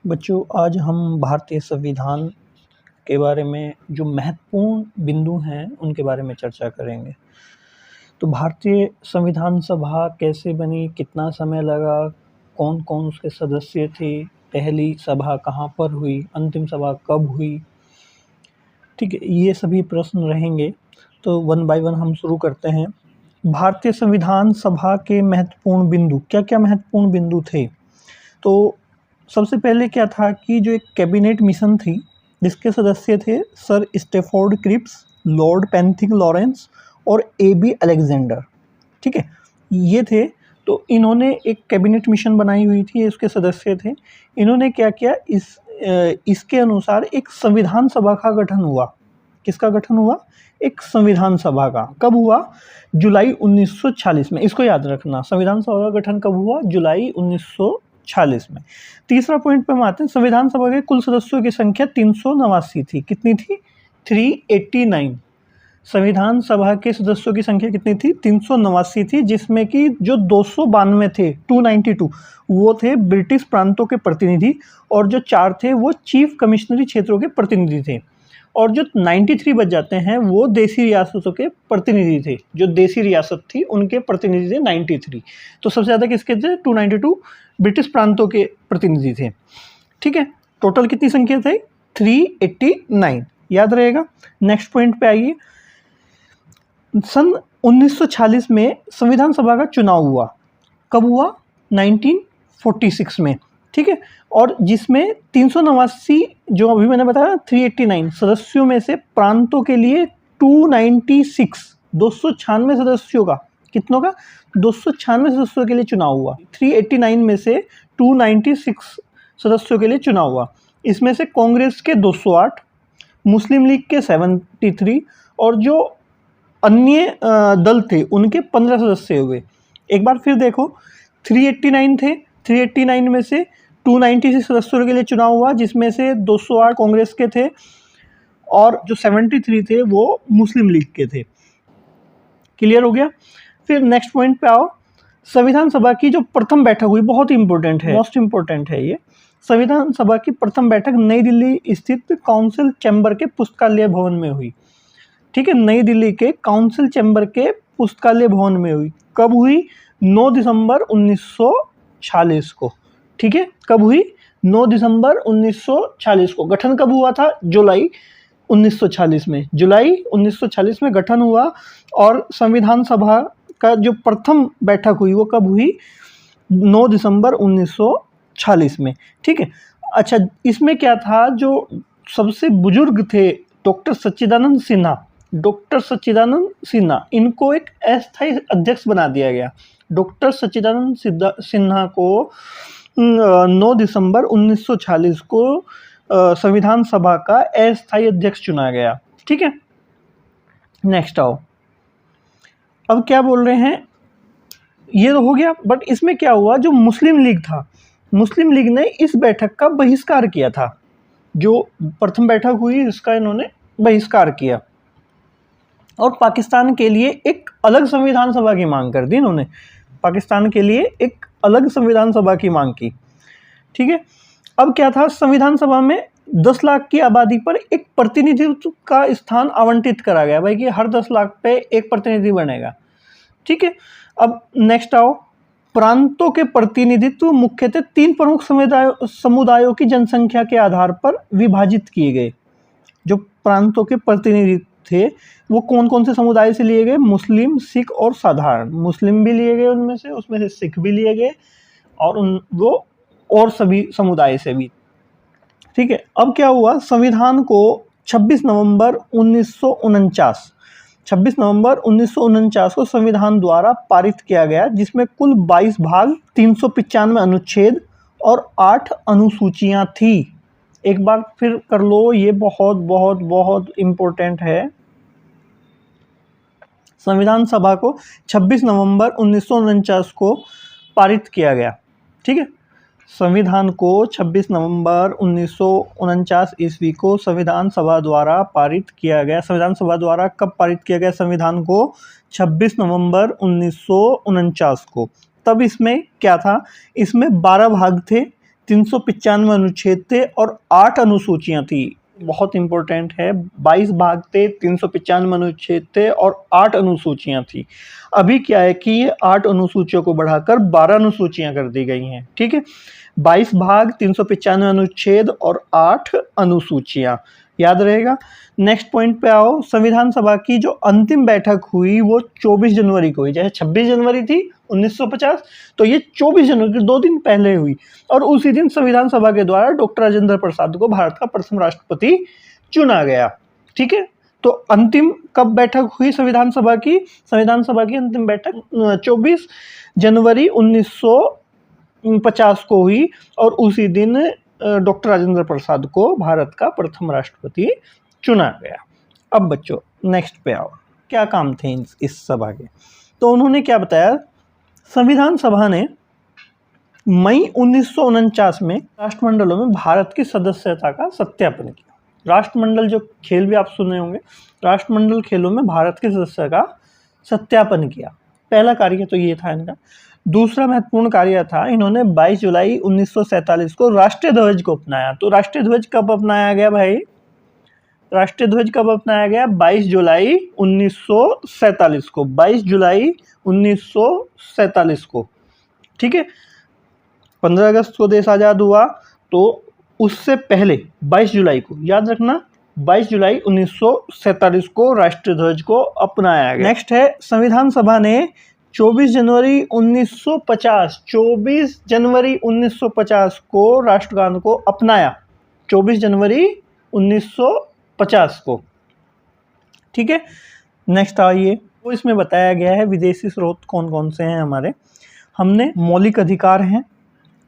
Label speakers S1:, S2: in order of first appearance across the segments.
S1: बच्चों, आज हम भारतीय संविधान के बारे में जो महत्वपूर्ण बिंदु हैं उनके बारे में चर्चा करेंगे। तो भारतीय संविधान सभा कैसे बनी, कितना समय लगा, कौन-कौन उसके सदस्य थे, पहली सभा कहाँ पर हुई, अंतिम सभा कब हुई, ठीक है, ये सभी प्रश्न रहेंगे। तो वन बाय वन हम शुरू करते हैं। भारतीय संविधान सभा के महत्वपूर्ण बिंदु, क्या-क्या महत्वपूर्ण बिंदु थे? तो सबसे पहले क्या था कि जो एक कैबिनेट मिशन थी, जिसके सदस्य थे sir Stafford Cripps, lord Pethick Lawrence और ए.बी. अलेक्जेंडर, ठीक है, ये थे। तो इन्होंने एक कैबिनेट मिशन बनाई हुई थी, ये उसके सदस्य थे। इन्होंने क्या किया, इसके अनुसार एक संविधान सभा का गठन हुआ। किसका गठन हुआ? एक संविधान सभा का। कब हुआ? जुलाई 1946 में। इसको याद रखना, संविधान सभा का गठन कब हुआ? जुलाई 1946 में। तीसरा पॉइंट पे हम आते हैं। संविधान सभा के कुल सदस्यों की संख्या 389 थी। कितनी थी? 389। संविधान सभा के सदस्यों की संख्या कितनी थी? 389 थी, जिसमें कि जो 292 थे, 292, वो थे ब्रिटिश प्रांतों के प्रतिनिधि, और जो 4 थे वो चीफ कमिश्नरी क्षेत्रों के प्रतिनिधि थे, और जो 93 बच जाते हैं वो देसी रियासतों के प्रतिनिधि थे। जो देसी रियासत थी उनके प्रतिनिधि थे 93। तो सबसे ज़्यादा किसके थे? 292 ब्रिटिश प्रांतों के प्रतिनिधि थे, ठीक है। टोटल कितनी संख्या थे? 389, याद रहेगा। नेक्स्ट पॉइंट पे आइए। सन 1946 में संविधान सभा का चुनाव हुआ। कब हुआ? 1946 में, ठीक है। और जिसमें 389, जो अभी मैंने बताया 389 सदस्यों में से प्रांतों के लिए 296 सदस्यों का, कितनों का? 296 सदस्यों के लिए चुनाव हुआ। 389 में से 296 सदस्यों के लिए चुनाव हुआ। इसमें से कांग्रेस के 208, मुस्लिम लीग के 73 और जो अन्य दल थे उनके 15 सदस्य हुए। एक बार फिर देखो, 389 थे, 389 में से 296 सदस्यों के लिए चुनाव हुआ, जिसमें से 208 कांग्रेस के थे और जो 73 थे वो मुस्लिम लीग के थे। क्लियर हो गया? फिर नेक्स्ट पॉइंट पे आओ। संविधान सभा की जो प्रथम बैठक हुई, बहुत इंपॉर्टेंट है, मोस्ट इंपॉर्टेंट है ये। संविधान सभा की प्रथम बैठक नई दिल्ली स्थित काउंसिल चैम्बर के पुस्तकालय भवन में हुई, ठीक है। नई दिल्ली के काउंसिल चैम्बर के पुस्तकालय भवन में हुई। कब हुई? 9 दिसंबर 1946 को, ठीक है। कब हुई? 9 दिसंबर 1946 को। गठन कब हुआ था? जुलाई 1946 में। जुलाई 1946 में गठन हुआ। और संविधान सभा का जो प्रथम बैठक हुई वो कब हुई? 9 दिसंबर 1946 में, ठीक है। अच्छा, इसमें क्या था, जो सबसे बुजुर्ग थे डॉक्टर सच्चिदानंद सिन्हा, इनको एक अस्थायी अध्यक्ष बना दिया गया। डॉक्टर सच्चिदानंद सिन्हा को 9 दिसंबर 1946 को संविधान सभा का अस्थायी अध्यक्ष चुना गया, ठीक है। नेक्स्ट आओ। अब क्या बोल रहे हैं, ये तो हो गया, बट इसमें क्या हुआ, जो मुस्लिम लीग था, मुस्लिम लीग ने इस बैठक का बहिष्कार किया था। जो प्रथम बैठक हुई इसका इन्होंने बहिष्कार किया, और पाकिस्तान के लिए एक अलग संविधान सभा की मांग कर दी इन्होंने। पाकिस्तान के लिए एक अलग संविधान सभा की मांग की, ठीक है। अब क्या था, संविधान सभा में 10 लाख की आबादी पर एक प्रतिनिधित्व का स्थान आवंटित करा गया, भाई कि हर 10 लाख पे एक प्रतिनिधि बनेगा, ठीक है। अब नेक्स्ट आओ। प्रांतों के प्रतिनिधित्व मुख्यतः 3 प्रमुख समुदायों की जनसंख्या के आधार पर विभाजित किए गए। जो प्रांतों के प्रतिनिधि थे वो कौन कौन से समुदाय से लिए गए? मुस्लिम, सिख और साधारण। मुस्लिम भी लिए गए उनमें से, उसमें से सिख भी लिए गए, और वो और सभी समुदाय से भी, ठीक है। अब क्या हुआ, संविधान को 26 नवंबर 1949 को संविधान द्वारा पारित किया गया, जिसमें कुल 22 भाग, 395 अनुच्छेद और 8 अनुसूचियां थी। एक बार फिर कर लो, ये बहुत बहुत बहुत इम्पोर्टेंट है। संविधान सभा को 26 नवंबर 1949 को पारित किया गया, ठीक है। संविधान को 26 नवंबर 1949 ईस्वी को संविधान सभा द्वारा पारित किया गया। संविधान सभा द्वारा कब पारित किया गया संविधान को? 26 नवंबर 1949 को। तब इसमें क्या था, इसमें 12 भाग थे, 395 अनुच्छेद थे और 8 अनुसूचियां थी। बहुत इंपॉर्टेंट है, 22 भाग थे, 395 अनुच्छेद थे और 8 अनुसूचियां थी। अभी क्या है कि ये 8 अनुसूचियों को बढ़ाकर 12 अनुसूचियां कर दी गई हैं। ठीक है, 22 भाग, 395 अनुच्छेद और 8 अनुसूचियां, याद रहेगा। नेक्स्ट पॉइंट पे आओ। संविधान सभा की जो अंतिम बैठक हुई वो 24 जनवरी को हुई। जैसे 26 जनवरी थी 1950, तो ये 24 जनवरी, 2 दिन पहले हुई। और उसी दिन संविधान सभा के द्वारा डॉक्टर राजेंद्र प्रसाद को भारत का प्रथम राष्ट्रपति चुना गया। ठीक है, तो अंतिम कब बैठक हुई संविधान सभा की? संविधान सभा की अंतिम बैठक 24 जनवरी 1950 को हुई और उसी दिन डॉक्टर राजेंद्र प्रसाद को भारत का प्रथम राष्ट्रपति चुना गया। अब बच्चों नेक्स्ट पे आओ, क्या काम थे इस सभा के? तो उन्होंने क्या बताया, संविधान सभा ने मई 1949 में राष्ट्रमंडलों में भारत की सदस्यता का सत्यापन किया। राष्ट्रमंडल जो खेल भी आप सुने होंगे, राष्ट्रमंडल खेलों में भारत की सदस्यता का सत्यापन किया। पहला कार्य तो ये था इनका। दूसरा महत्वपूर्ण कार्य था, इन्होंने 22 जुलाई 1947 को राष्ट्रीय ध्वज को अपनाया। तो राष्ट्रीय ध्वज कब अपनाया गया भाई? राष्ट्रीय ध्वज कब अपनाया गया? 22 जुलाई 1947 को, 22 जुलाई 1947 को। ठीक है, 15 अगस्त को देश आज़ाद हुआ, तो उससे पहले 22 जुलाई को, याद रखना, 22 जुलाई 1947 को राष्ट्रीय ध्वज को अपनाया गया। नेक्स्ट है, संविधान सभा ने 24 जनवरी 1950 को राष्ट्रगान को अपनाया। 24 जनवरी 1950 को। ठीक है, नेक्स्ट आइए, तो इसमें बताया गया है विदेशी स्रोत कौन कौन से हैं हमारे। हमने मौलिक अधिकार हैं,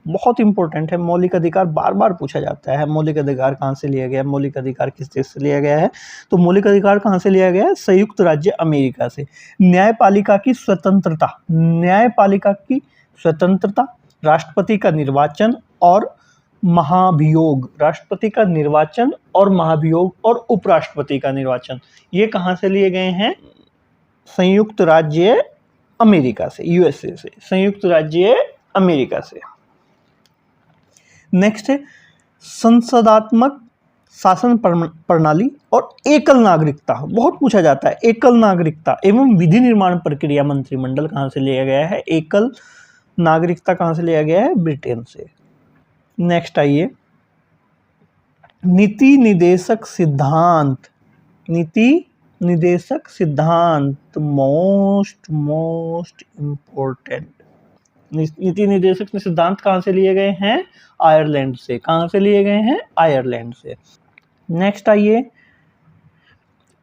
S1: बहुत इंपॉर्टेंट है मौलिक अधिकार, बार बार पूछा जाता है मौलिक अधिकार कहाँ से लिया गया है, मौलिक अधिकार किस देश से लिया गया है। तो मौलिक अधिकार कहाँ से लिया गया है? संयुक्त राज्य अमेरिका से। न्यायपालिका की स्वतंत्रता, न्यायपालिका की स्वतंत्रता, राष्ट्रपति का निर्वाचन और महाभियोग, राष्ट्रपति का निर्वाचन और महाभियोग और उपराष्ट्रपति का निर्वाचन, ये कहाँ से लिए गए हैं? संयुक्त राज्य अमेरिका से, यूएसए से, संयुक्त राज्य अमेरिका से। नेक्स्ट है संसदात्मक शासन प्रणाली और एकल नागरिकता, बहुत पूछा जाता है। एकल नागरिकता एवं विधि निर्माण प्रक्रिया मंत्रिमंडल कहाँ से लिया गया है? एकल नागरिकता कहाँ से लिया गया है? ब्रिटेन से। नेक्स्ट आइए, नीति निदेशक सिद्धांत, नीति निदेशक सिद्धांत मोस्ट इंपॉर्टेंट। नीति निदेशक सिद्धांत कहाँ से लिए गए हैं? आयरलैंड से। कहाँ से लिए गए हैं? आयरलैंड से। नेक्स्ट आइए,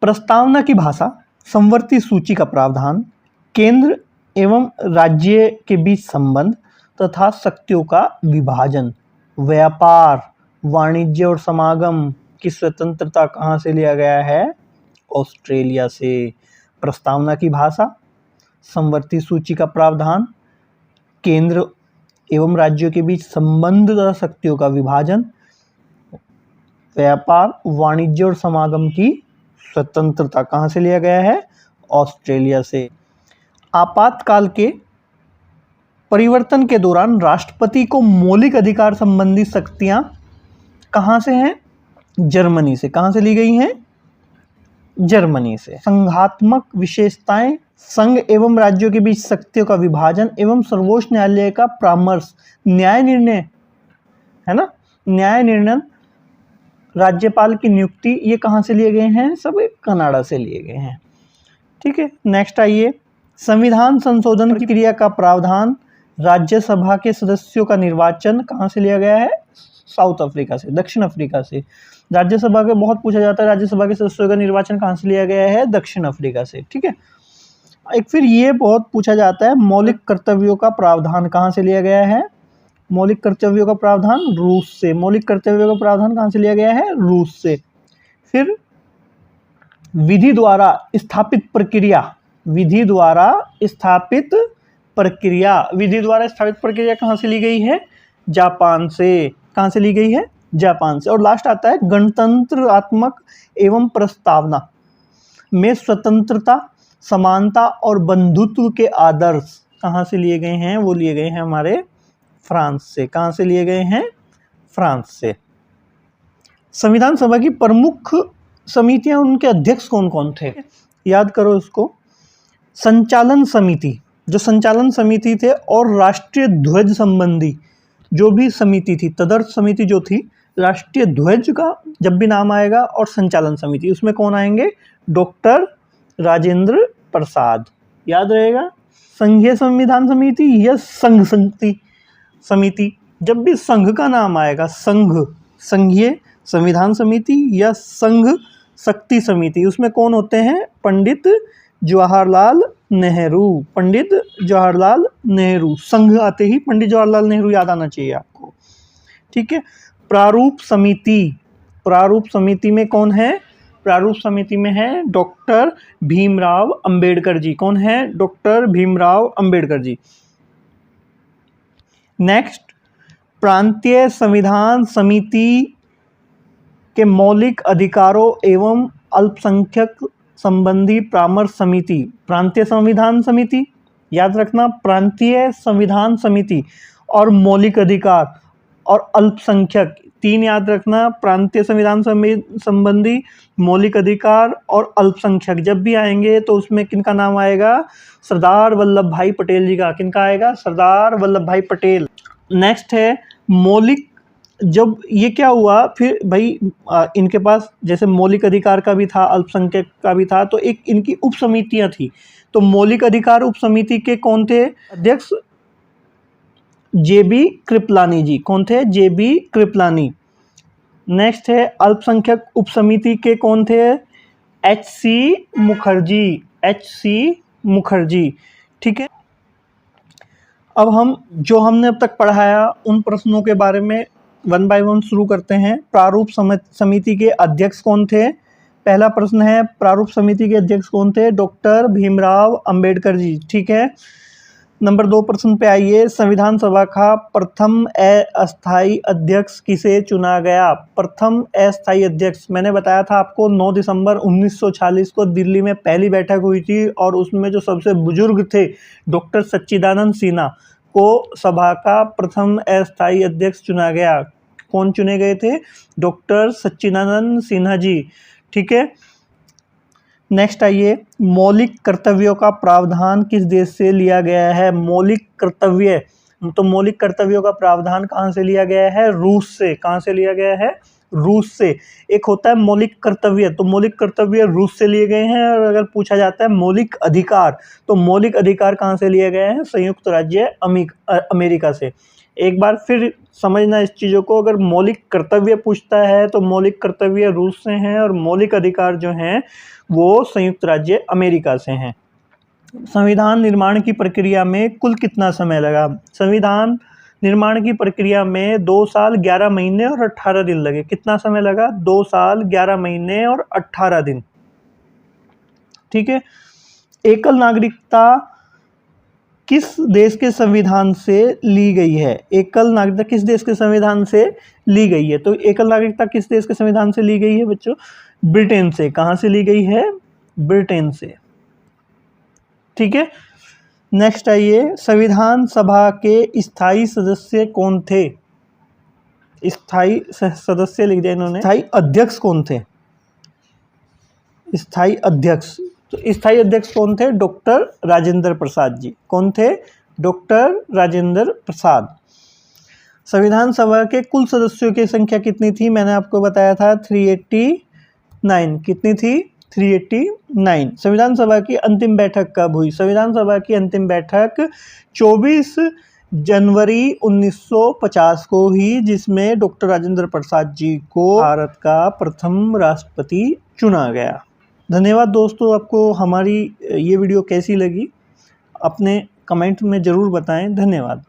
S1: प्रस्तावना की भाषा, समवर्ती सूची का प्रावधान, केंद्र एवं राज्य के बीच संबंध तथा शक्तियों का विभाजन, व्यापार, वाणिज्य और समागम की स्वतंत्रता कहाँ से लिया गया है? ऑस्ट्रेलिया से। प्रस्तावना की भाषा, समवर्ती सूची का प्रावधान, केंद्र एवं राज्यों के बीच संबंध तथा शक्तियों का विभाजन, व्यापार, वाणिज्य और समागम की स्वतंत्रता कहाँ से लिया गया है? ऑस्ट्रेलिया से। आपातकाल के परिवर्तन के दौरान राष्ट्रपति को मौलिक अधिकार संबंधी शक्तियां कहाँ से हैं? जर्मनी से। कहाँ से ली गई हैं? जर्मनी से। संघात्मक विशेषताएं, संघ एवं राज्यों के बीच शक्तियों का विभाजन एवं सर्वोच्च न्यायालय का परामर्श, न्याय निर्णय है ना, न्याय निर्णय, राज्यपाल की नियुक्ति, ये कहाँ से लिए गए हैं? सब कनाडा से लिए गए हैं। ठीक है, नेक्स्ट आइए, संविधान संशोधन की क्रिया का प्रावधान, राज्यसभा के सदस्यों का निर्वाचन कहाँ से लिया गया है? साउथ अफ्रीका से, दक्षिण अफ्रीका से। राज्यसभा के बहुत पूछा जाता है, राज्यसभा के सदस्यों का निर्वाचन कहाँ से लिया गया है? दक्षिण अफ्रीका से। ठीक है, एक फिर ये बहुत पूछा जाता है, मौलिक कर्तव्यों का प्रावधान कहाँ से लिया गया है? मौलिक कर्तव्यों का प्रावधान रूस से। मौलिक कर्तव्यों का प्रावधान कहाँ से लिया गया है? रूस से। फिर विधि द्वारा स्थापित प्रक्रिया, विधि द्वारा स्थापित प्रक्रिया, विधि द्वारा स्थापित प्रक्रिया कहाँ से ली गई है? जापान से। कहाँ से ली गई है? जापान से। और लास्ट आता है गणतंत्रात्मक एवं प्रस्तावना में स्वतंत्रता, समानता और बंधुत्व के आदर्श कहाँ से लिए गए हैं? वो लिए गए हैं हमारे फ्रांस से। कहाँ से लिए गए हैं? फ्रांस से। संविधान सभा की प्रमुख समितियां, उनके अध्यक्ष कौन कौन थे, याद करो इसको। संचालन समिति, जो संचालन समिति थे, और राष्ट्रीय ध्वज संबंधी जो भी समिति थी, तदर्थ समिति जो थी, राष्ट्रीय ध्वज का जब भी नाम आएगा, और संचालन समिति, उसमें कौन आएंगे, डॉक्टर राजेंद्र प्रसाद, याद रहेगा। संघीय संविधान समिति या संघ समिति, जब भी संघ का नाम आएगा, संघीय संविधान समिति या संघ शक्ति समिति, उसमें कौन होते हैं, पंडित जवाहरलाल नेहरू, पंडित जवाहरलाल नेहरू। संघ आते ही पंडित जवाहरलाल नेहरू याद आना चाहिए आपको, ठीक है। प्रारूप समिति में कौन है, प्रारूप समिति में है डॉक्टर भीमराव अंबेडकर जी। कौन है, डॉक्टर भीमराव अंबेडकर जी। नेक्स्ट, प्रांतीय संविधान समिति के मौलिक अधिकारों एवं अल्पसंख्यक संबंधी परामर्श समिति। प्रांतीय संविधान समिति, याद रखना, प्रांतीय संविधान समिति और मौलिक अधिकार और अल्पसंख्यक, तीन याद रखना। प्रांतीय संविधान संबंधी, मौलिक अधिकार और अल्पसंख्यक जब भी आएंगे तो उसमें किनका नाम आएगा, सरदार वल्लभ भाई पटेल जी का। किनका आएगा, सरदार वल्लभ भाई पटेल। नेक्स्ट है मौलिक, जब ये क्या हुआ फिर भाई, इनके पास जैसे मौलिक अधिकार का भी था, अल्पसंख्यक का भी था, तो एक इनकी उप समितियां थी। तो मौलिक अधिकार उप समिति के कौन थे अध्यक्ष, JB कृपलानी जी। कौन थे, JB कृपलानी। नेक्स्ट है अल्पसंख्यक उप समिति के कौन थे, HC मुखर्जी, ठीक है। अब हमने अब तक पढ़ाया उन प्रश्नों के बारे में वन बाय वन शुरू करते हैं। प्रारूप समिति के अध्यक्ष कौन थे, पहला प्रश्न है, प्रारूप समिति के अध्यक्ष कौन थे, डॉक्टर भीमराव अंबेडकर जी, ठीक है। नंबर 2 प्रश्न पे आइए, संविधान सभा का प्रथम अस्थायी अध्यक्ष किसे चुना गया। प्रथम अस्थायी अध्यक्ष मैंने बताया था आपको, 9 दिसंबर 1946 को दिल्ली में पहली बैठक हुई थी, और उसमें जो सबसे बुजुर्ग थे डॉक्टर सच्चिदानंद सिन्हा को सभा का प्रथम अस्थायी अध्यक्ष चुना गया। कौन चुने गए थे, डॉक्टर सच्चिदानंद सिन्हा जी, ठीक है। नेक्स्ट आइए, मौलिक कर्तव्यों का प्रावधान किस देश से लिया गया है। मौलिक कर्तव्य, तो मौलिक कर्तव्यों का प्रावधान कहाँ से लिया गया है, रूस से। कहाँ से लिया गया है, रूस से। एक होता है मौलिक कर्तव्य, तो मौलिक कर्तव्य रूस से लिए गए हैं। और अगर पूछा जाता है मौलिक अधिकार, तो मौलिक अधिकार कहाँ से लिए गए हैं, संयुक्त राज्य अमेरिका से। एक बार फिर समझना इस चीज़ों को, अगर मौलिक कर्तव्य पूछता है तो मौलिक कर्तव्य रूस से हैं, और मौलिक अधिकार जो हैं वो संयुक्त राज्य अमेरिका से हैं। संविधान निर्माण की प्रक्रिया में कुल कितना समय लगा। संविधान निर्माण की प्रक्रिया में 2 साल 11 महीने और 18 दिन लगे। कितना समय लगा, 2 साल 11 महीने और 18 दिन, ठीक है। एकल नागरिकता किस देश के संविधान से ली गई है। एकल नागरिकता किस देश के संविधान से ली गई है, तो एकल नागरिकता किस देश के संविधान से ली गई है बच्चों, ब्रिटेन से। कहाँ से ली गई है, ब्रिटेन से, ठीक है। नेक्स्ट आइए, संविधान सभा के स्थायी सदस्य कौन थे। स्थायी सदस्य लिख दिया इन्होंने। स्थायी अध्यक्ष कौन थे, स्थायी अध्यक्ष, तो स्थायी अध्यक्ष कौन थे, डॉक्टर राजेंद्र प्रसाद जी। कौन थे, डॉक्टर राजेंद्र प्रसाद। संविधान सभा के कुल सदस्यों की संख्या कितनी थी, मैंने आपको बताया था 389। कितनी थी, 389। संविधान सभा की अंतिम बैठक कब हुई। संविधान सभा की अंतिम बैठक 24 जनवरी 1950 को हुई, जिसमें डॉक्टर राजेंद्र प्रसाद जी को भारत का प्रथम राष्ट्रपति चुना गया। धन्यवाद दोस्तों, आपको हमारी ये वीडियो कैसी लगी अपने कमेंट में ज़रूर बताएं। धन्यवाद।